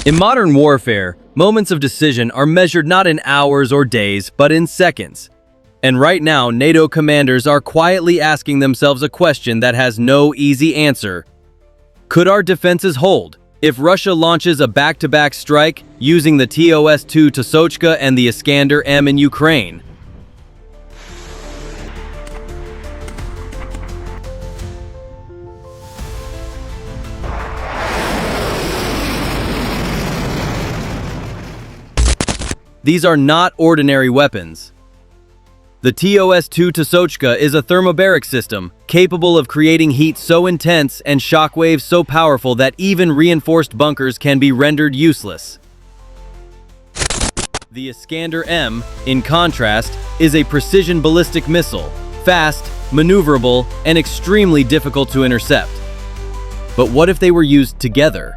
In modern warfare, moments of decision are measured not in hours or days, but in seconds. And right now, NATO commanders are quietly asking themselves a question that has no easy answer. Could our defenses hold if Russia launches a back-to-back strike using the TOS-2 Tosochka and the Iskander-M in Ukraine? These are not ordinary weapons. The TOS-2 Tosochka is a thermobaric system capable of creating heat so intense and shockwaves so powerful that even reinforced bunkers can be rendered useless. The Iskander-M, in contrast, is a precision ballistic missile, fast, maneuverable, and extremely difficult to intercept. But what if they were used together?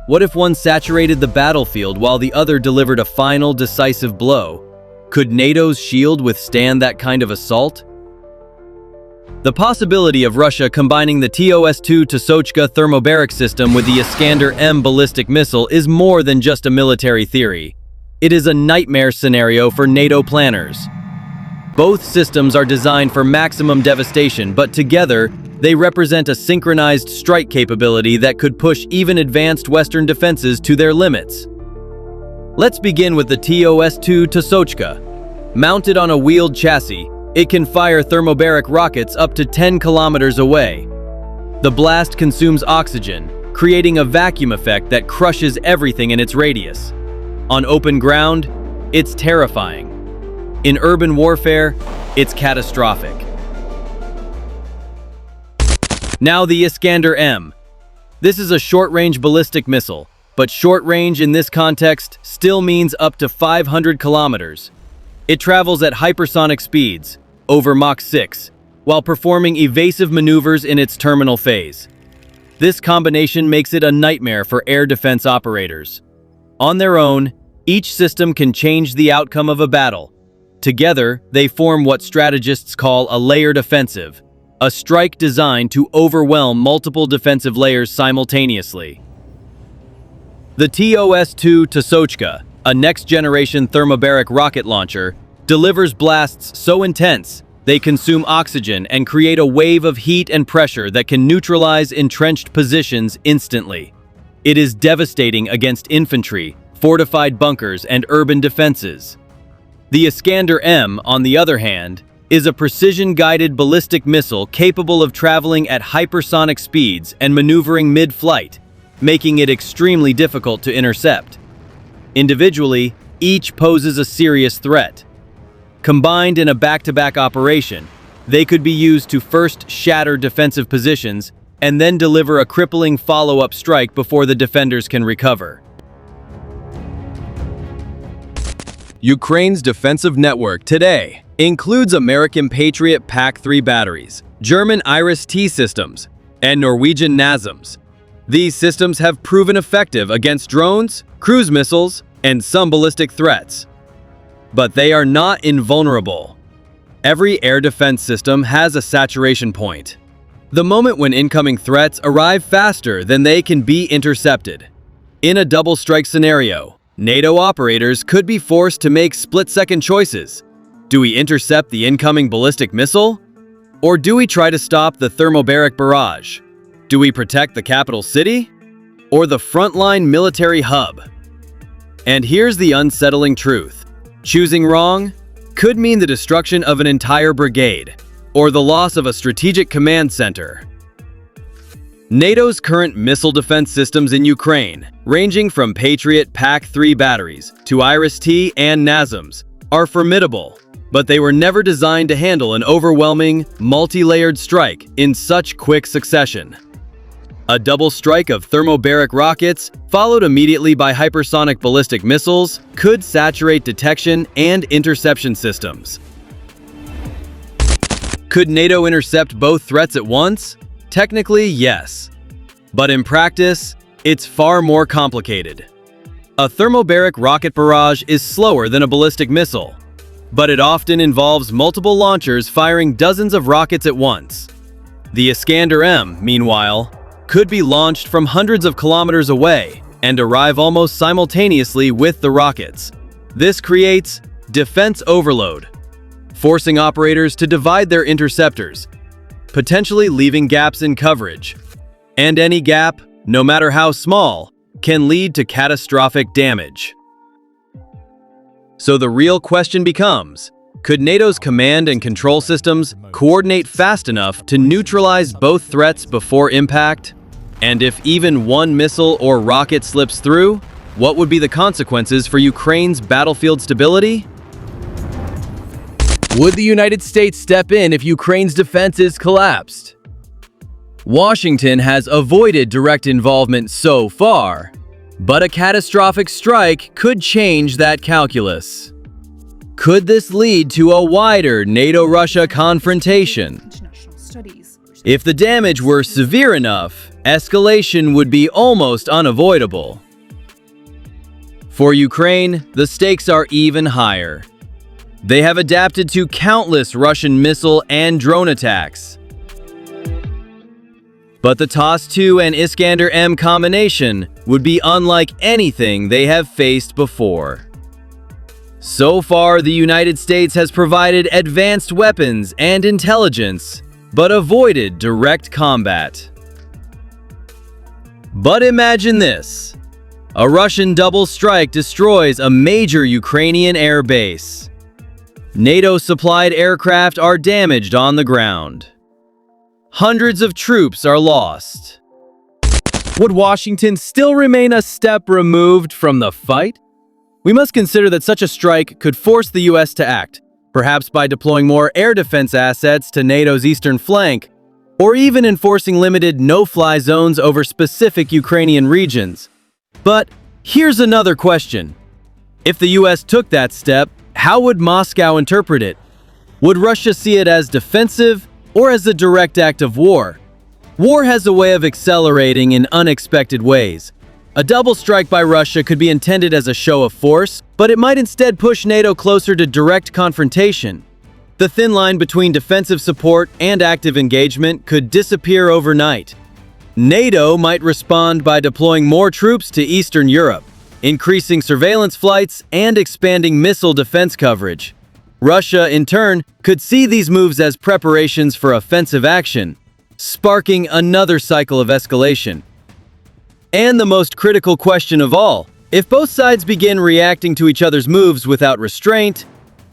What if one saturated the battlefield while the other delivered a final, decisive blow? Could NATO's shield withstand that kind of assault? The possibility of Russia combining the TOS-2 Tosochka thermobaric system with the Iskander-M ballistic missile is more than just a military theory. It is a nightmare scenario for NATO planners. Both systems are designed for maximum devastation, but together, they represent a synchronized strike capability that could push even advanced Western defenses to their limits. Let's begin with the TOS-2 Tosochka. Mounted on a wheeled chassis, it can fire thermobaric rockets up to 10 kilometers away. The blast consumes oxygen, creating a vacuum effect that crushes everything in its radius. On open ground, it's terrifying. In urban warfare, it's catastrophic. Now the Iskander-M. This is a short-range ballistic missile, but short range in this context still means up to 500 kilometers. It travels at hypersonic speeds, over Mach 6, while performing evasive maneuvers in its terminal phase. This combination makes it a nightmare for air defense operators. On their own, each system can change the outcome of a battle. Together, they form what strategists call a layered offensive, a strike designed to overwhelm multiple defensive layers simultaneously. The TOS-2 Tosochka, a next-generation thermobaric rocket launcher, delivers blasts so intense they consume oxygen and create a wave of heat and pressure that can neutralize entrenched positions instantly. It is devastating against infantry, fortified bunkers, and urban defenses. The Iskander-M, on the other hand, is a precision-guided ballistic missile capable of traveling at hypersonic speeds and maneuvering mid-flight, making it extremely difficult to intercept. Individually, each poses a serious threat. Combined in a back-to-back operation, they could be used to first shatter defensive positions and then deliver a crippling follow-up strike before the defenders can recover. Ukraine's defensive network today includes American Patriot PAC-3 batteries, German Iris-T systems, and Norwegian NASAMS. These systems have proven effective against drones, cruise missiles, and some ballistic threats. But they are not invulnerable. Every air defense system has a saturation point, the moment when incoming threats arrive faster than they can be intercepted. In a double strike scenario, NATO operators could be forced to make split-second choices. Do we intercept the incoming ballistic missile? Or do we try to stop the thermobaric barrage? Do we protect the capital city? Or the frontline military hub? And here's the unsettling truth. Choosing wrong could mean the destruction of an entire brigade, or the loss of a strategic command center. NATO's current missile defense systems in Ukraine, ranging from Patriot PAC-3 batteries to Iris-T and NASAMS, are formidable, but they were never designed to handle an overwhelming, multi-layered strike in such quick succession. A double strike of thermobaric rockets, followed immediately by hypersonic ballistic missiles, could saturate detection and interception systems. Could NATO intercept both threats at once? Technically, yes. But in practice, it's far more complicated. A thermobaric rocket barrage is slower than a ballistic missile, but it often involves multiple launchers firing dozens of rockets at once. The Iskander-M, meanwhile, could be launched from hundreds of kilometers away, and arrive almost simultaneously with the rockets. This creates defense overload, forcing operators to divide their interceptors, potentially leaving gaps in coverage. And any gap, no matter how small, can lead to catastrophic damage. So the real question becomes, could NATO's command and control systems coordinate fast enough to neutralize both threats before impact? And if even one missile or rocket slips through, what would be the consequences for Ukraine's battlefield stability? Would the United States step in if Ukraine's defenses collapsed? Washington has avoided direct involvement so far, but a catastrophic strike could change that calculus. Could this lead to a wider NATO-Russia confrontation? If the damage were severe enough, escalation would be almost unavoidable. For Ukraine, the stakes are even higher. They have adapted to countless Russian missile and drone attacks. But the TOS-2 and Iskander-M combination would be unlike anything they have faced before. So far, the United States has provided advanced weapons and intelligence, but avoided direct combat. But imagine this. A Russian double strike destroys a major Ukrainian air base. NATO-supplied aircraft are damaged on the ground. Hundreds of troops are lost. Would Washington still remain a step removed from the fight? We must consider that such a strike could force the US to act, perhaps by deploying more air defense assets to NATO's eastern flank, or even enforcing limited no-fly zones over specific Ukrainian regions. But here's another question. If the US took that step, how would Moscow interpret it? Would Russia see it as defensive or as a direct act of war? War has a way of accelerating in unexpected ways. A double strike by Russia could be intended as a show of force, but it might instead push NATO closer to direct confrontation. The thin line between defensive support and active engagement could disappear overnight. NATO might respond by deploying more troops to Eastern Europe, increasing surveillance flights and expanding missile defense coverage. Russia, in turn, could see these moves as preparations for offensive action, sparking another cycle of escalation. And the most critical question of all, if both sides begin reacting to each other's moves without restraint,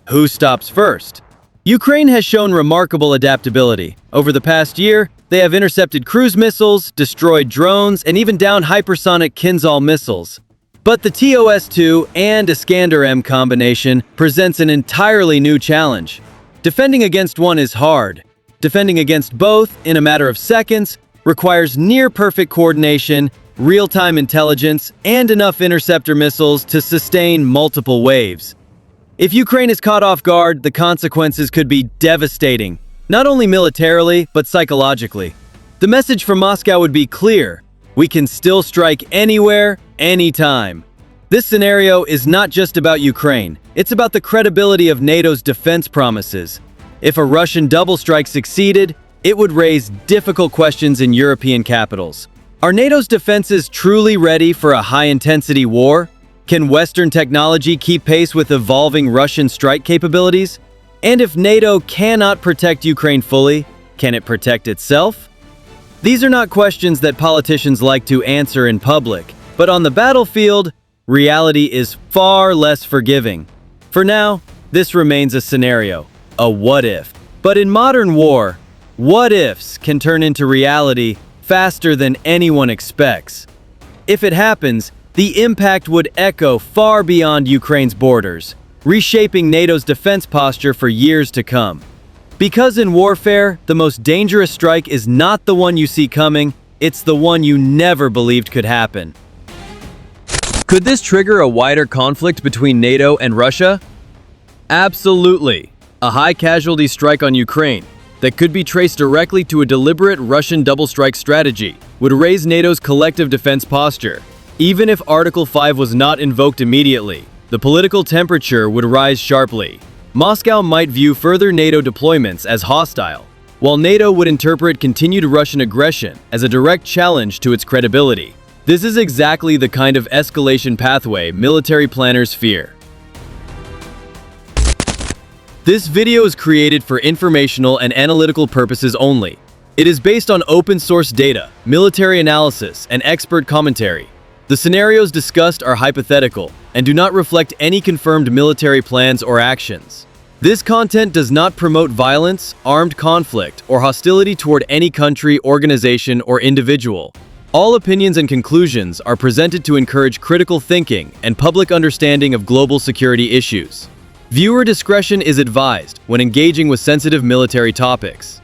who stops first? Ukraine has shown remarkable adaptability. Over the past year, they have intercepted cruise missiles, destroyed drones, and even downed hypersonic Kinzhal missiles. But the TOS-2 and Iskander-M combination presents an entirely new challenge. Defending against one is hard. Defending against both in a matter of seconds requires near-perfect coordination, real-time intelligence, and enough interceptor missiles to sustain multiple waves. If Ukraine is caught off guard, the consequences could be devastating, not only militarily, but psychologically. The message from Moscow would be clear. We can still strike anywhere, anytime. This scenario is not just about Ukraine. It's about the credibility of NATO's defense promises. If a Russian double strike succeeded, it would raise difficult questions in European capitals. Are NATO's defenses truly ready for a high-intensity war? Can Western technology keep pace with evolving Russian strike capabilities? And if NATO cannot protect Ukraine fully, can it protect itself? These are not questions that politicians like to answer in public, but on the battlefield, reality is far less forgiving. For now, this remains a scenario, a what-if. But in modern war, what-ifs can turn into reality faster than anyone expects. If it happens, the impact would echo far beyond Ukraine's borders, reshaping NATO's defense posture for years to come. Because in warfare, the most dangerous strike is not the one you see coming, it's the one you never believed could happen. Could this trigger a wider conflict between NATO and Russia? Absolutely. A high-casualty strike on Ukraine that could be traced directly to a deliberate Russian double-strike strategy would raise NATO's collective defense posture. Even if Article 5 was not invoked immediately, the political temperature would rise sharply. Moscow might view further NATO deployments as hostile, while NATO would interpret continued Russian aggression as a direct challenge to its credibility. This is exactly the kind of escalation pathway military planners fear. This video is created for informational and analytical purposes only. It is based on open-source data, military analysis, and expert commentary. The scenarios discussed are hypothetical and do not reflect any confirmed military plans or actions. This content does not promote violence, armed conflict, or hostility toward any country, organization, or individual. All opinions and conclusions are presented to encourage critical thinking and public understanding of global security issues. Viewer discretion is advised when engaging with sensitive military topics.